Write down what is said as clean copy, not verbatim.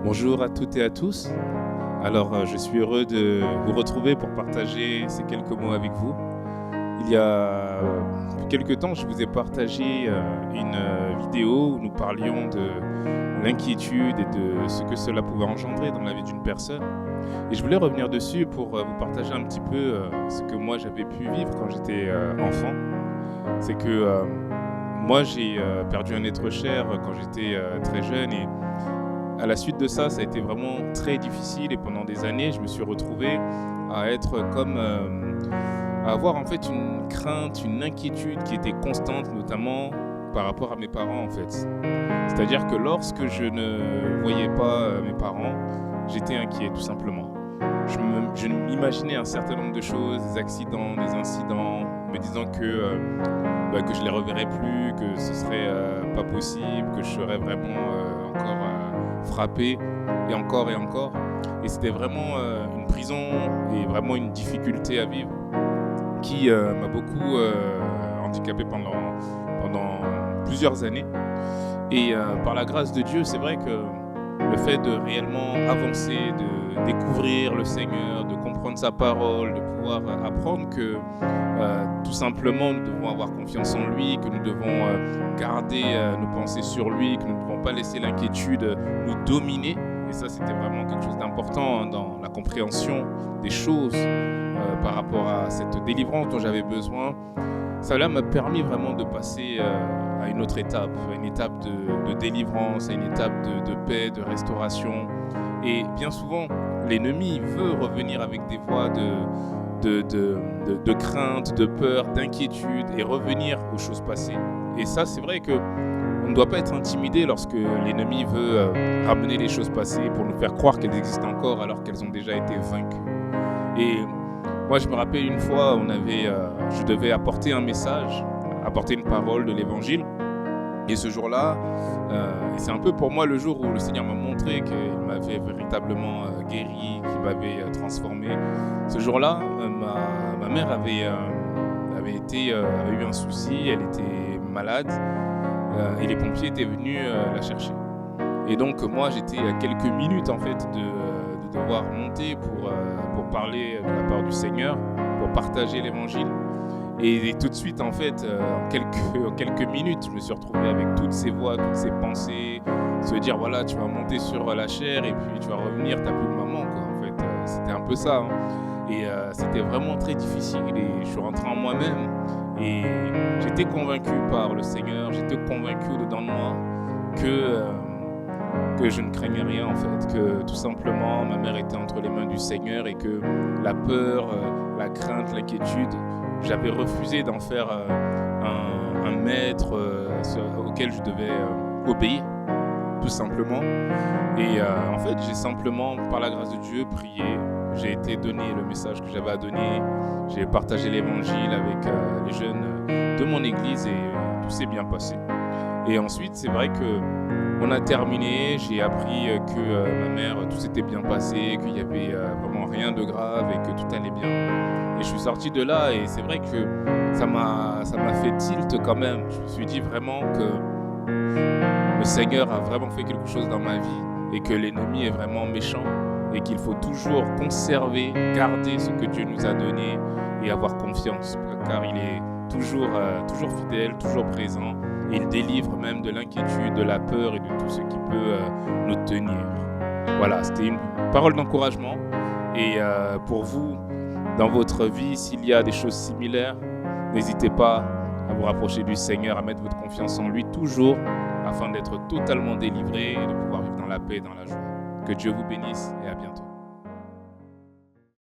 Bonjour à toutes et à tous. Alors, je suis heureux de vous retrouver pour partager ces quelques mots avec vous. Il y a quelque temps, je vous ai partagé une vidéo où nous parlions de l'inquiétude et de ce que cela pouvait engendrer dans la vie d'une personne. Et je voulais revenir dessus pour vous partager un petit peu ce que moi j'avais pu vivre quand j'étais enfant. C'est que moi j'ai perdu un être cher quand j'étais très jeune et à la suite de ça, ça a été vraiment très difficile et pendant des années, je me suis retrouvé à être comme, à avoir en fait une crainte, une inquiétude qui était constante, notamment par rapport à mes parents en fait. C'est-à-dire que lorsque je ne voyais pas mes parents, j'étais inquiet tout simplement. Je m'imaginais un certain nombre de choses, des accidents, des incidents, me disant que je les reverrais plus, que ce serait pas possible, que je serais vraiment encore frappé et encore et encore. Et c'était vraiment une prison et vraiment une difficulté à vivre qui m'a beaucoup handicapé pendant plusieurs années. Et par la grâce de Dieu, c'est vrai que le fait de réellement avancer, de découvrir le Seigneur, de comprendre sa parole, de pouvoir apprendre que tout simplement nous devons avoir confiance en lui, que nous devons garder nos pensées sur lui, que nous ne devons pas laisser l'inquiétude nous dominer. Et ça, c'était vraiment quelque chose d'important dans la compréhension des choses par rapport à cette délivrance dont j'avais besoin. Cela m'a permis vraiment de passer à une autre étape, à une étape de délivrance, à une étape de paix, de restauration. Et bien souvent, l'ennemi veut revenir avec des voix de crainte, de peur, d'inquiétude et revenir aux choses passées. Et ça, c'est vrai que on ne doit pas être intimidé lorsque l'ennemi veut ramener les choses passées pour nous faire croire qu'elles existent encore alors qu'elles ont déjà été vaincues. Et moi, je me rappelle une fois, je devais apporter un message, apporter une parole de l'Évangile. Et ce jour-là, c'est un peu pour moi le jour où le Seigneur m'a montré qu'il m'avait véritablement guéri, qu'il m'avait transformé. Ce jour-là, ma mère avait eu un souci, elle était malade et les pompiers étaient venus la chercher. Et donc moi, j'étais à quelques minutes en fait de devoir monter pour parler de la part du Seigneur, pour partager l'Évangile. Et tout de suite, en fait, en quelques minutes, je me suis retrouvé avec toutes ces voix, toutes ces pensées, se dire, voilà, tu vas monter sur la chaire et puis tu vas revenir, t'as plus de maman, quoi. En fait, c'était un peu ça. Hein. Et c'était vraiment très difficile et je suis rentré en moi-même et j'étais convaincu par le Seigneur, j'étais convaincu au-dedans de moi que je ne craignais rien, en fait, que tout simplement, ma mère était entre les mains du Seigneur et que la peur, la crainte, l'inquiétude, j'avais refusé d'en faire un maître auquel je devais obéir, tout simplement. Et en fait, j'ai simplement, par la grâce de Dieu, prié. J'ai été donné le message que j'avais à donner. J'ai partagé l'évangile avec les jeunes de mon église et tout s'est bien passé. Et ensuite, c'est vrai que on a terminé, j'ai appris que ma mère, tout s'était bien passé, qu'il n'y avait vraiment rien de grave et que tout allait bien. Et je suis sorti de là et c'est vrai que ça m'a fait tilt quand même. Je me suis dit vraiment que le Seigneur a vraiment fait quelque chose dans ma vie et que l'ennemi est vraiment méchant et qu'il faut toujours conserver, garder ce que Dieu nous a donné et avoir confiance car il est toujours fidèle, toujours présent. Et il délivre même de l'inquiétude, de la peur et de tout ce qui peut nous tenir. Voilà, c'était une parole d'encouragement. Et pour vous, dans votre vie, s'il y a des choses similaires, n'hésitez pas à vous rapprocher du Seigneur, à mettre votre confiance en lui toujours, afin d'être totalement délivré et de pouvoir vivre dans la paix et dans la joie. Que Dieu vous bénisse et à bientôt.